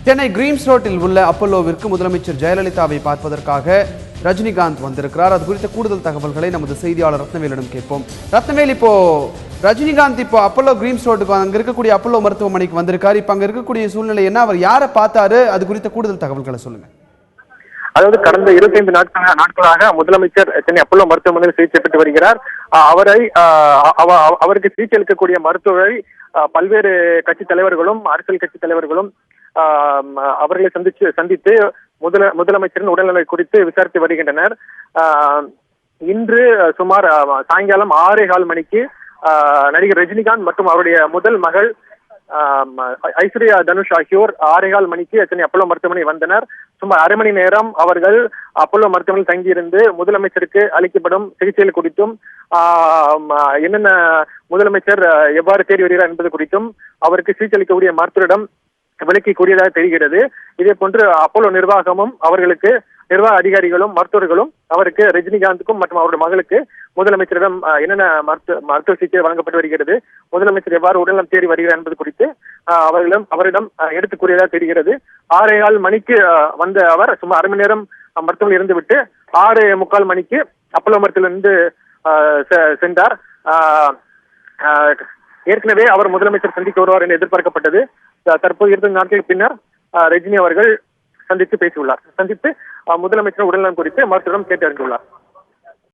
Chennai creams ரோட்டில் உள்ள அப்பல்லோவிற்கு முதலமைச்சர் ஜெயலலிதாவை பார்ப்பதற்காக ரஜினிகாந்த் வந்திருக்கிறார். அது குறித்த கூடுதல் தகவல்களை நமது செய்தியாளர் ரத்னவேலிடம் கேட்போம். ரத்னவேல், இப்போ ரஜினிகாந்த் இப்போ அப்பல்லோ கிரீம்ஸ் ரோட்டுக்கு அங்க இருக்கக்கூடிய அப்பல்லோ மருத்துவமனைக்கு வந்திருக்காரு. இப்ப அங்க இருக்கக்கூடிய சூழ்நிலை என்ன, அவர் யாரை பார்த்தாரு, அது குறித்த கூடுதல் தகவல்களை சொல்லுங்க. அதாவது கடந்த 25 நாட்களாக முதலமைச்சர் சென்னை அப்பல்லோ மருத்துவமனையில் சிகிச்சை பெற்று வருகிறார். அவருக்கு சிகிச்சை அளிக்கக்கூடிய மருத்துவரை பல்வேறு கட்சி தலைவர்களும் அரசியல் கட்சி தலைவர்களும் அவர்களை சந்தித்து முதலமைச்சரின் உடல்நிலை குறித்து விசாரித்து வருகின்றனர். இன்று சுமார் சாயங்காலம் 6:15 மணிக்கு நடிகர் ரஜினிகாந்த் மற்றும் அவருடைய முதல் மகள் ஐஸ்வர்யா தனுஷ் ஆகியோர் 6:15 மணிக்கு சென்னை அப்பல்லோ மருத்துவமனை வந்தனர். சுமார் அரை மணி நேரம் அவர்கள் அப்பல்லோ மருத்துவமனையில் தங்கியிருந்து முதலமைச்சருக்கு அளிக்கப்படும் சிகிச்சைகள் குறித்தும் என்னென்ன முதலமைச்சர் எவ்வாறு தேடி வருகிறார் என்பது குறித்தும் அவருக்கு சிகிச்சை அளிக்கக்கூடிய மருத்துவரிடம் விளக்கி கூறியதாக தெரிகிறது. இதே போன்று அப்பல்லோ நிர்வாகமும் அவர்களுக்கு நிர்வாக அதிகாரிகளும் மருத்துவர்களும் அவருக்கு ரஜினிகாந்துக்கும் மற்றும் அவருடைய மகளுக்கு முதலமைச்சரிடம் என்னென்ன மருத்துவ சிகிச்சை வழங்கப்பட்டு வருகிறது, முதலமைச்சர் எவ்வாறு உடல்நலம் தேடி வருகிறார் என்பது குறித்து அவரிடம் எடுத்து கூறியதாக தெரிகிறது. 6:15 மணிக்கு வந்த அவர் சுமார் அரை மணி நேரம் மருத்துவமனையில் இருந்துவிட்டு 6:45 மணிக்கு அப்பல்லோ மருத்துவமனையிலிருந்து சென்றார். ஏற்கனவே அவர் முதலமைச்சர் சந்திக்க வருவார் என்று எதிர்பார்க்கப்பட்டது. தற்போது 20 நாட்களுக்கு பின்னர் ரஜினி அவர்கள் சந்தித்து பேசியுள்ளார். சந்தித்து முதலமைச்சர் உடல்நலம் குறித்து மருத்துவரிடம் கேட்டு அறிந்துள்ளார்.